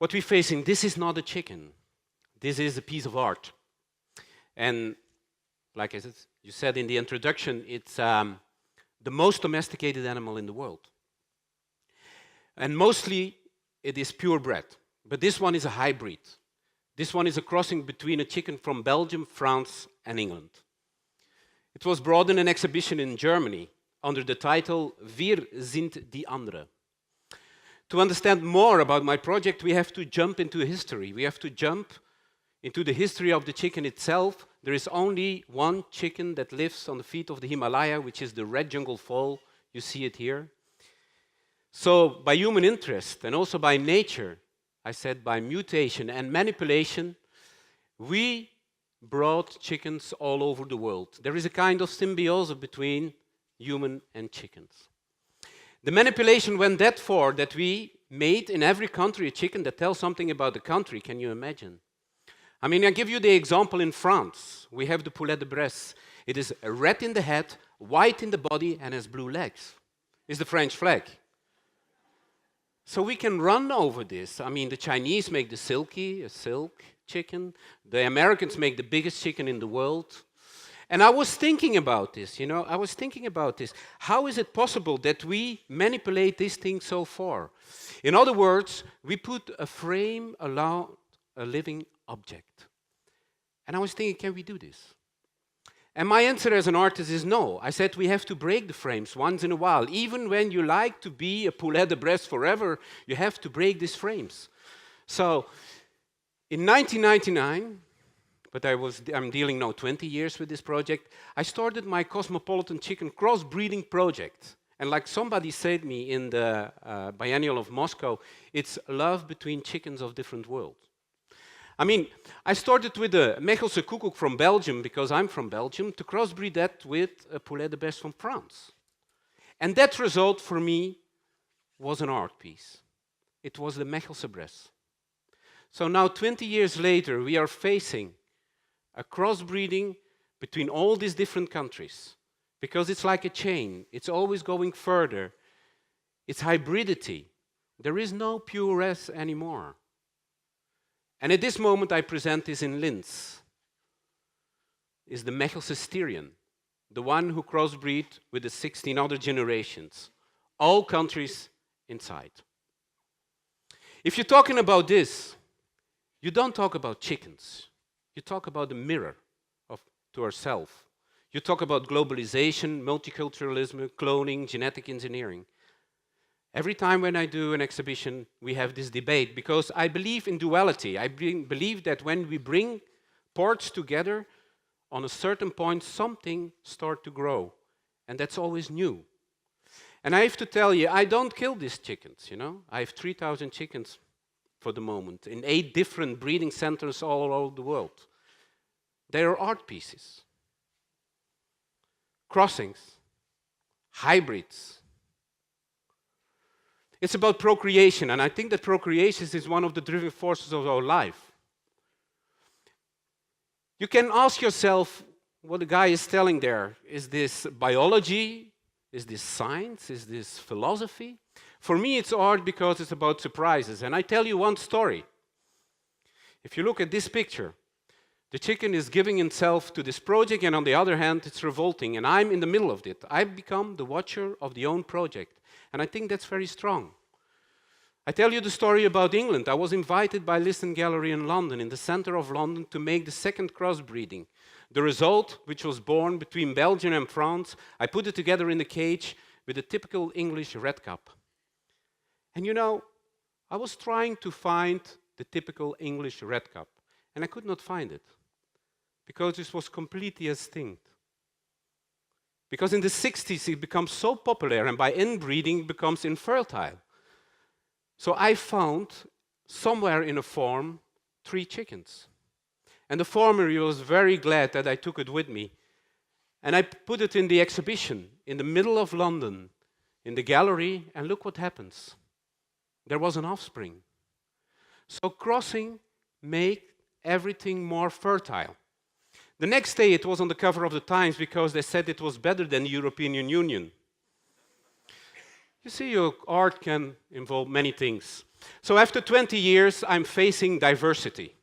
what we're facing, this is not a chicken. This is a piece of art. And like you said in the introduction, it's the most domesticated animal in the world. And mostly it is purebred. But this one is a hybrid. This one is a crossing between a chicken from Belgium, France, and England. It was brought in an exhibition in Germany under the title Wir sind die Andere. To understand more about my project, we have to jump into history. We have to jump into the history of the chicken itself. There is only one chicken that lives on the feet of the Himalaya, which is the red jungle fowl. You see it here. So by human interest and also by nature, I said by mutation and manipulation, we brought chickens all over the world. There is a kind of symbiosis between human and chickens. The manipulation went that far that we made in every country a chicken that tells something about the country. Can you imagine? I mean, I give you the example in France. We have the poulet de Bresse. It is red in the head, white in the body, and has blue legs. It's the French flag. So we can run over this. I mean, the Chinese make the silky, a silk chicken. The Americans make the biggest chicken in the world. And I was thinking about this, How is it possible that we manipulate this thing so far? In other words, we put a frame around a living object. And I was thinking, can we do this? And my answer as an artist is no. I said we have to break the frames once in a while. Even when you like to be a poulet de Bresse forever, you have to break these frames. So in 1999, but I'm dealing now 20 years with this project, I started my cosmopolitan chicken crossbreeding project. And like somebody said me in the Biennial of Moscow, it's love between chickens of different worlds. I mean, I started with a Mechelse koekoek from Belgium, because I'm from Belgium, to crossbreed that with a poulet de Bresse from France. And that result for me was an art piece. It was the Mechelse Bresse. So now 20 years later, we are facing a crossbreeding between all these different countries, because it's like a chain. It's always going further. It's hybridity. There is no pureness anymore. And at this moment, I present this in Linz. Is the Mechelse Styrian, the one who crossbreed with the 16 other generations, all countries inside. If you're talking about this, you don't talk about chickens. You talk about the mirror to ourselves. You talk about globalization, multiculturalism, cloning, genetic engineering. Every time when I do an exhibition, we have this debate, because I believe in duality. I believe that when we bring parts together, on a certain point, something starts to grow. And that's always new. And I have to tell you, I don't kill these chickens, I have 3,000 chickens for the moment, in 8 different breeding centers all over the world. They are art pieces. Crossings. Hybrids. It's about procreation, and I think that procreation is one of the driving forces of our life. You can ask yourself what the guy is telling there. Is this biology? Is this science? Is this philosophy? For me, it's art because it's about surprises. And I tell you one story. If you look at this picture, the chicken is giving itself to this project, and on the other hand, it's revolting, and I'm in the middle of it. I've become the watcher of the own project. And I think that's very strong. I tell you the story about England. I was invited by Liston Gallery in London, in the center of London, to make the second crossbreeding. The result, which was born between Belgium and France, I put it together in the cage with a typical English red cap. And I was trying to find the typical English red cap, and I could not find it, because this was completely extinct. Because in the 60s, it becomes so popular, and by inbreeding, it becomes infertile. So I found, somewhere in a farm, 3 chickens. And the farmer was very glad that I took it with me. And I put it in the exhibition, in the middle of London, in the gallery, and look what happens. There was an offspring. So crossing makes everything more fertile. The next day, it was on the cover of the Times because they said it was better than the European Union. You see, your art can involve many things. So after 20 years, I'm facing diversity.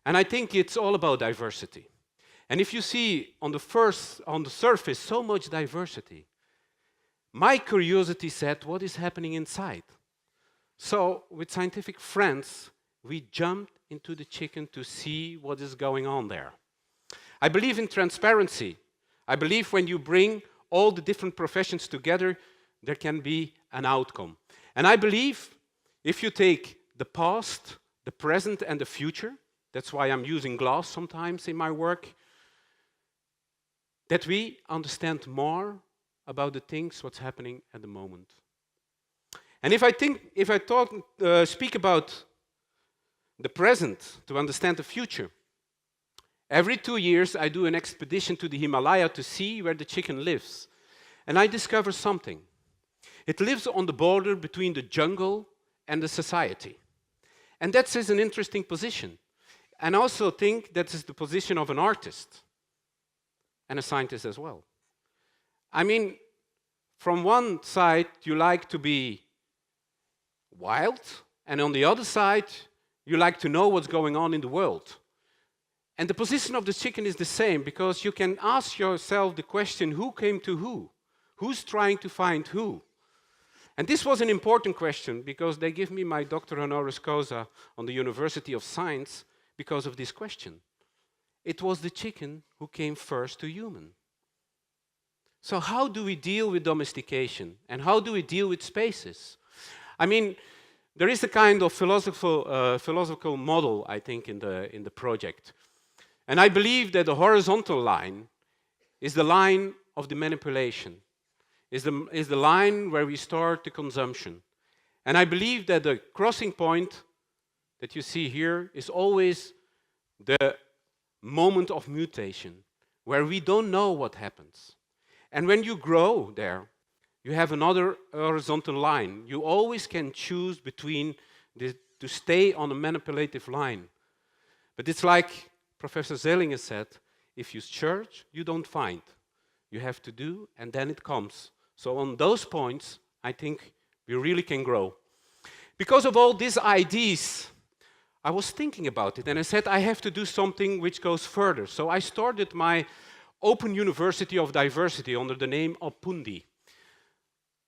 And I think it's all about diversity. And if you see on the surface so much diversity, my curiosity said, what is happening inside? So with scientific friends, we jumped into the chicken to see what is going on there. I believe in transparency. I believe when you bring all the different professions together, there can be an outcome. And I believe if you take the past, the present, and the future, that's why I'm using glass sometimes in my work, that we understand more about the things, what's happening at the moment. And if I speak about the present to understand the future, every 2 years I do an expedition to the Himalaya to see where the chicken lives. And I discover something. It lives on the border between the jungle and the society. And that is an interesting position. And I also think that is the position of an artist and a scientist as well. I mean, from one side, you like to be wild, and on the other side, you like to know what's going on in the world. And the position of the chicken is the same, because you can ask yourself the question, who came to who? Who's trying to find who? And this was an important question, because they give me my doctor honoris causa on the University of Science because of this question. It was the chicken who came first to human. So how do we deal with domestication? And how do we deal with spaces? I mean, there is a kind of philosophical model, I think, in the project. And I believe that the horizontal line is the line of the manipulation, is the line where we start the consumption. And I believe that the crossing point that you see here is always the moment of mutation, where we don't know what happens. And when you grow there, you have another horizontal line. You always can choose between to stay on a manipulative line. But it's like Professor Zellinger said, if you search, you don't find. You have to do, and then it comes. So on those points, I think we really can grow. Because of all these ideas, I was thinking about it, and I said I have to do something which goes further. So I started my Open University of Diversity under the name Opundi.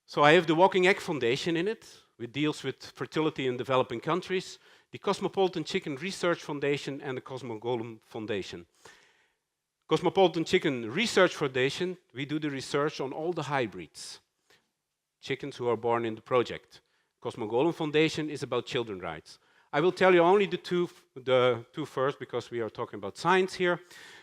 So I have the Walking Egg Foundation in it, which deals with fertility in developing countries, the Cosmopolitan Chicken Research Foundation, and the Cosmogolem Foundation. Cosmopolitan Chicken Research Foundation, we do the research on all the hybrids, chickens who are born in the project. Cosmogolem Foundation is about children's rights. I will tell you only the two first, because we are talking about science here.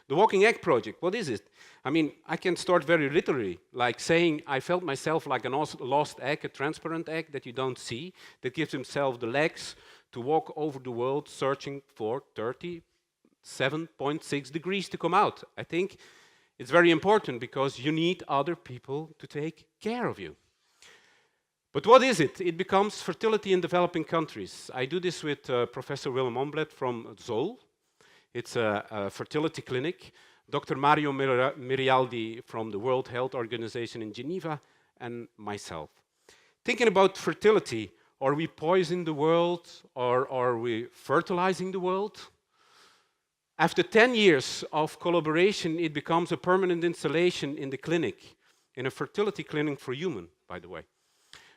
The Walking Egg Project, what is it? I mean, I can start very literally, like saying I felt myself like a lost egg, a transparent egg that you don't see, that gives himself the legs to walk over the world searching for 37.6 degrees to come out. I think it's very important, because you need other people to take care of you. But what is it? It becomes fertility in developing countries. I do this with Professor Willem Omblet from Zoll. It's a fertility clinic. Dr. Mario Mirialdi from the World Health Organization in Geneva, and myself. Thinking about fertility, are we poisoning the world, or are we fertilizing the world? After 10 years of collaboration, it becomes a permanent installation in the clinic, in a fertility clinic for human, by the way.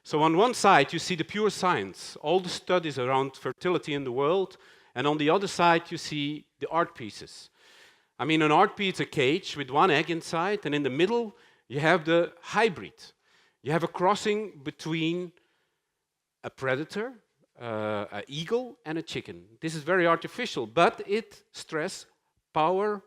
So on one side, you see the pure science, all the studies around fertility in the world, and on the other side, you see the art pieces. I mean, an art piece is a cage with one egg inside, and in the middle, you have the hybrid. You have a crossing between a predator, an eagle, and a chicken. This is very artificial, but it stresses power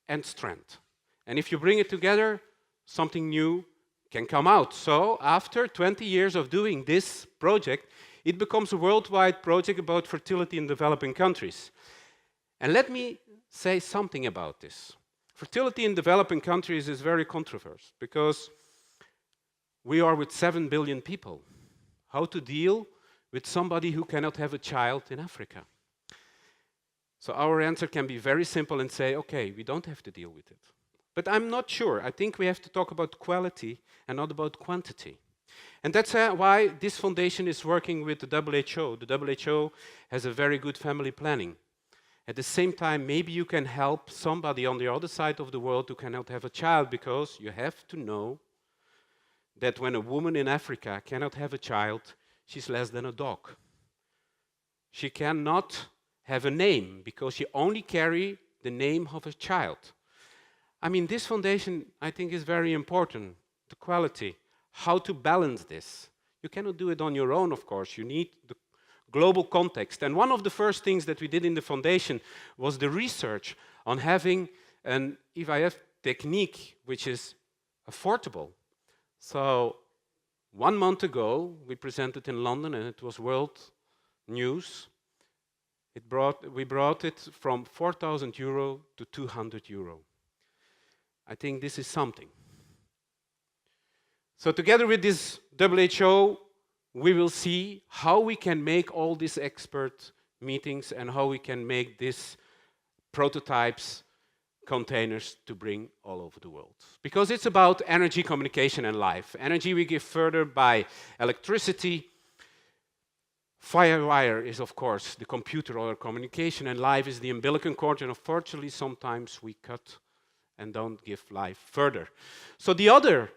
and strength. And if you bring it together, something new can come out. So after 20 years of doing this project, it becomes a worldwide project about fertility in developing countries. And let me say something about this. Fertility in developing countries is very controversial, because we are with 7 billion people. How to deal with somebody who cannot have a child in Africa? So our answer can be very simple and say, okay, we don't have to deal with it. But I'm not sure. I think we have to talk about quality and not about quantity. And that's why this foundation is working with the WHO. The WHO has a very good family planning. At the same time, maybe you can help somebody on the other side of the world who cannot have a child, because you have to know that when a woman in Africa cannot have a child, she's less than a dog. She cannot have a name because she only carries the name of a child. I mean, this foundation, I think, is very important, the quality, how to balance this. You cannot do it on your own, of course. You need the global context. And one of the first things that we did in the foundation was the research on having an IVF technique which is affordable. So 1 month ago, we presented in London, and it was world news. We brought it from 4,000 euro to 200 euro. I think this is something. So together with this WHO, we will see how we can make all these expert meetings and how we can make these prototypes, containers to bring all over the world. Because it's about energy, communication, and life. Energy we give further by electricity. Firewire is, of course, the computer or communication, and life is the umbilical cord, and unfortunately sometimes we cut and don't give life further. So the other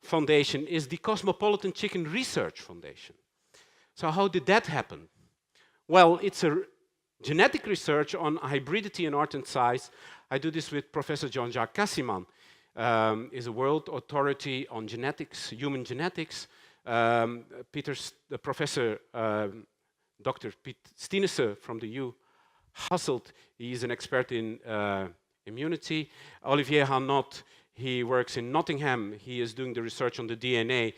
foundation is the Cosmopolitan Chicken Research Foundation. So how did that happen? Well, it's a genetic research on hybridity in art and size. I do this with Professor Jean-Jacques Cassiman. Is a world authority on genetics, human genetics. Professor Dr. Piet Stienesse from the U. Hasselt, he is an expert in immunity. Olivier Hanot, he works in Nottingham. He is doing the research on the DNA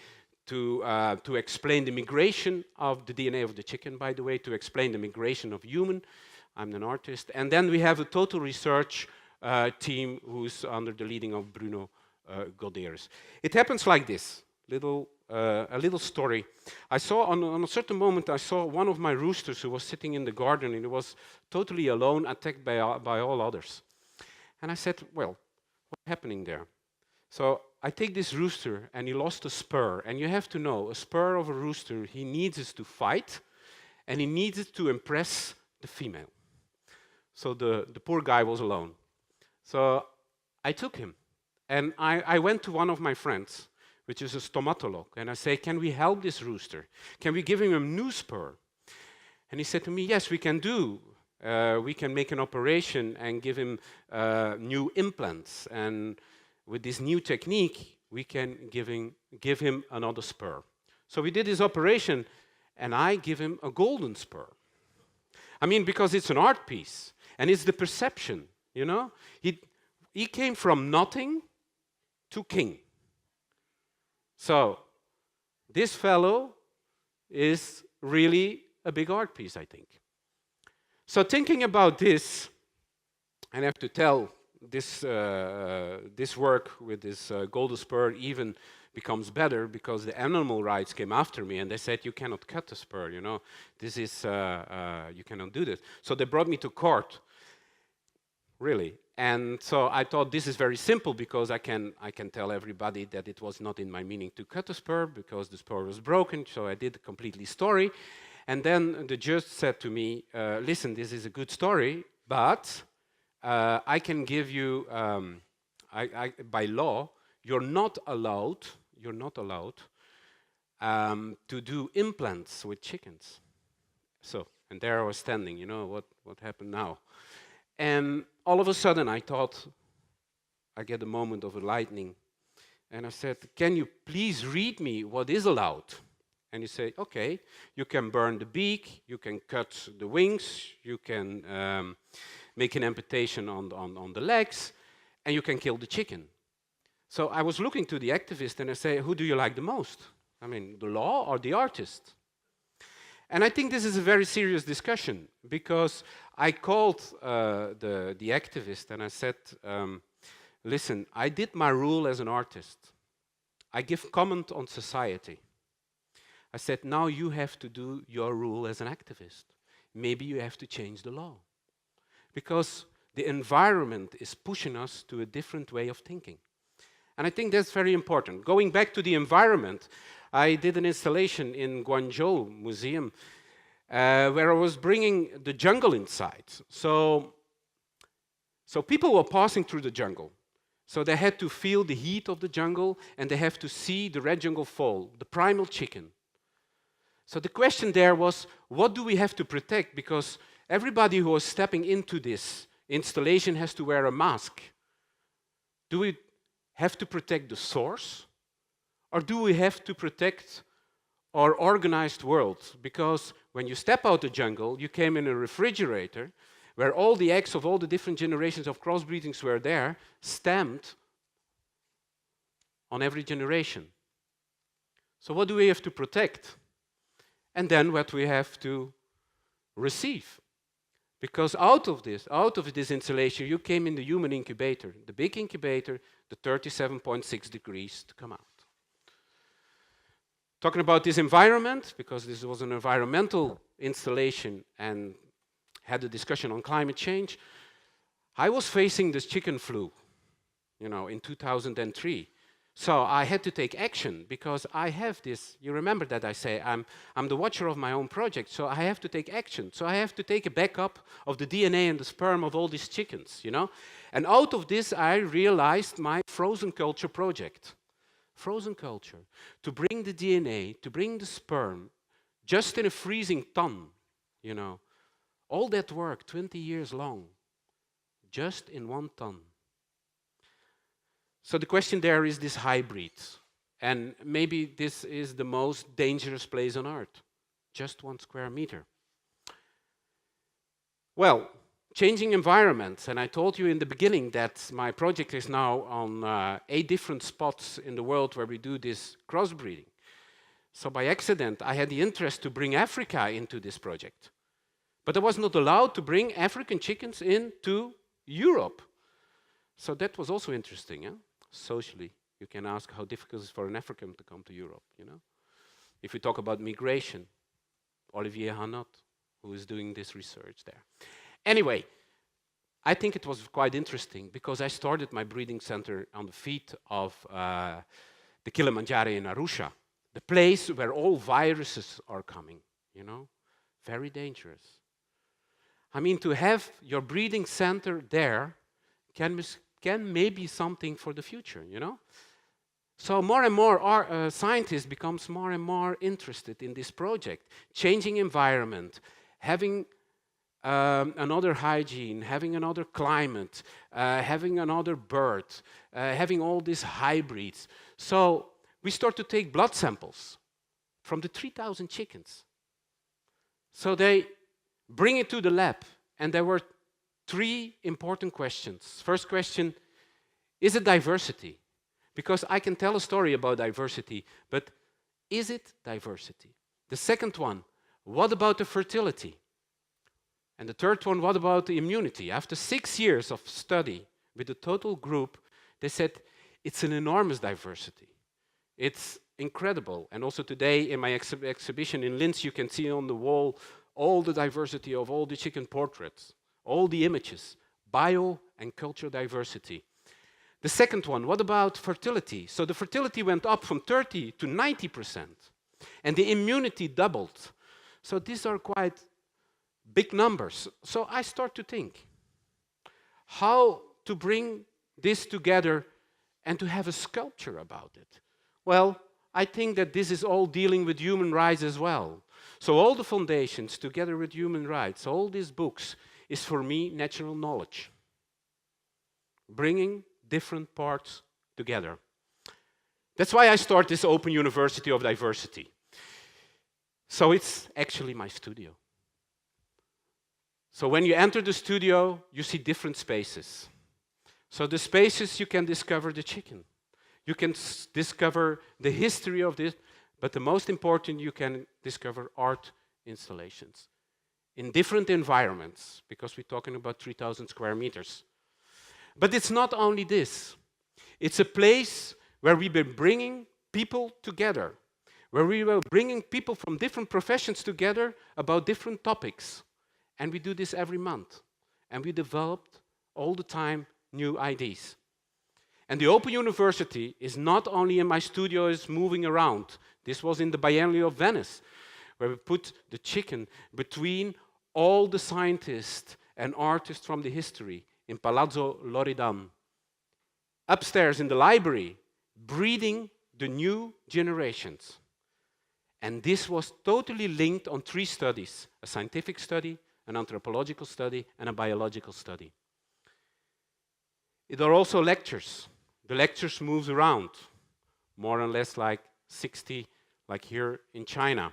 to explain the migration of the DNA of the chicken, by the way, to explain the migration of human. I'm an artist. And then we have a total research team who's under the leading of Bruno Goderes. It happens like this, a little story. I saw on a certain moment, I saw one of my roosters who was sitting in the garden, and he was totally alone, attacked by all others. And I said, well, what's happening there? So I take this rooster, and he lost a spur. And you have to know, a spur of a rooster, he needs it to fight, and he needs it to impress the female. So the poor guy was alone. So I took him, and I went to one of my friends, which is a stomatolog, and I say, can we help this rooster? Can we give him a new spur? And he said to me, yes, we can do. We can make an operation and give him new implants, and with this new technique, we can give him another spur. So we did this operation, and I give him a golden spur. I mean, because it's an art piece, and it's the perception, you know? He came from nothing to king. So this fellow is really a big art piece, I think. So thinking about this, and I have to tell this work with this golden spur even becomes better because the animal rights came after me and they said, you cannot cut the spur, you know, this is, you cannot do this. So they brought me to court, really. And so I thought this is very simple because I can tell everybody that it was not in my meaning to cut the spur because the spur was broken, so I did a completely story. And then the judge said to me, listen, this is a good story, but I can give you, by law, you're not allowed to do implants with chickens. So, and there I was standing, you know, what happened now? And all of a sudden I thought, I get a moment of enlightening. And I said, can you please read me what is allowed? And he said, okay, you can burn the beak, you can cut the wings, you can make an amputation on the legs, and you can kill the chicken. So I was looking to the activist and I say, who do you like the most? I mean, the law or the artist? And I think this is a very serious discussion because I called the activist and I said, listen, I did my rule as an artist. I give comment on society. I said, now you have to do your rule as an activist. Maybe you have to change the law. Because the environment is pushing us to a different way of thinking. And I think that's very important. Going back to the environment, I did an installation in Guangzhou Museum where I was bringing the jungle inside. So people were passing through the jungle. So they had to feel the heat of the jungle, and they have to see the red jungle fall, the primal chicken. So the question there was, what do we have to protect? Because everybody who was stepping into this installation has to wear a mask. Do we have to protect the source? Or do we have to protect our organized world? Because when you step out the jungle, you came in a refrigerator where all the eggs of all the different generations of crossbreedings were there, stamped on every generation. So what do we have to protect? And then what we have to receive. Because out of this installation, you came in the human incubator, the big incubator, the 37.6 degrees to come out. Talking about this environment, because this was an environmental installation and had a discussion on climate change, I was facing this chicken flu, in 2003. So I had to take action because I have this, you remember that I say I'm the watcher of my own project, so I have to take action. So I have to take a backup of the DNA and the sperm of all these chickens, And out of this I realized my frozen culture project. Frozen culture, to bring the DNA, to bring the sperm, just in a freezing ton, All that work, 20 years long, just in 1 ton. So the question there is this hybrid. And maybe this is the most dangerous place on Earth. Just 1 square meter. Well, changing environments. And I told you in the beginning that my project is now on 8 different spots in the world where we do this crossbreeding. So by accident, I had the interest to bring Africa into this project. But I was not allowed to bring African chickens into Europe. So that was also interesting, Socially, you can ask how difficult it is for an African to come to Europe, If we talk about migration, Olivier Hanot, who is doing this research there. Anyway, I think it was quite interesting because I started my breeding center on the feet of the Kilimanjaro in Arusha, the place where all viruses are coming, Very dangerous. I mean, to have your breeding center there can maybe something for the future, So more and more our scientists becomes more and more interested in this project. Changing environment, having another hygiene, having another climate, having another bird, having all these hybrids. So we start to take blood samples from the 3,000 chickens. So they bring it to the lab, and there were 3 important questions. First question, is it diversity? Because I can tell a story about diversity, but is it diversity? The second one, what about the fertility? And the third one, what about the immunity? After 6 years of study with the total group, they said it's an enormous diversity. It's incredible. And also today in my exhibition in Linz, you can see on the wall all the diversity of all the chicken portraits, all the images, bio and cultural diversity. The second one, what about fertility? So the fertility went up from 30 to 90%, and the immunity doubled. So these are quite big numbers. So I start to think how to bring this together and to have a sculpture about it. Well, I think that this is all dealing with human rights as well. So all the foundations together with human rights, all these books, is for me natural knowledge. Bringing different parts together. That's why I start this Open University of Diversity. So it's actually my studio. So when you enter the studio, you see different spaces. So the spaces you can discover the chicken. You can discover the history of this, but the most important, you can discover art installations in different environments, because we're talking about 3,000 square meters. But it's not only this. It's a place where we've been bringing people together, where we were bringing people from different professions together about different topics. And we do this every month. And we developed all the time new ideas. And the Open University is not only in my studio, it's moving around. This was in the Biennial of Venice, where we put the chicken between all the scientists and artists from the history in Palazzo Loredan. Upstairs in the library, breeding the new generations. And this was totally linked on 3 studies: a scientific study, an anthropological study, and a biological study. There are also lectures. The lectures move around, more or less like 60, like here in China.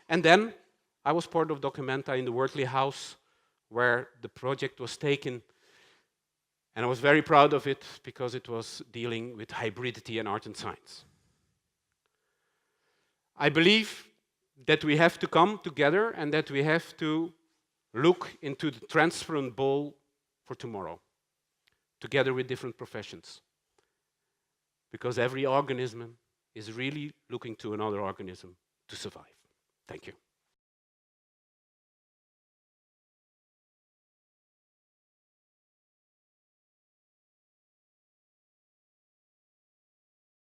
And then I was part of Documenta in the Wortley House, where the project was taken. And I was very proud of it because it was dealing with hybridity in art and science. I believe that we have to come together and that we have to look into the transparent bowl for tomorrow, together with different professions. Because every organism is really looking to another organism to survive. Thank you.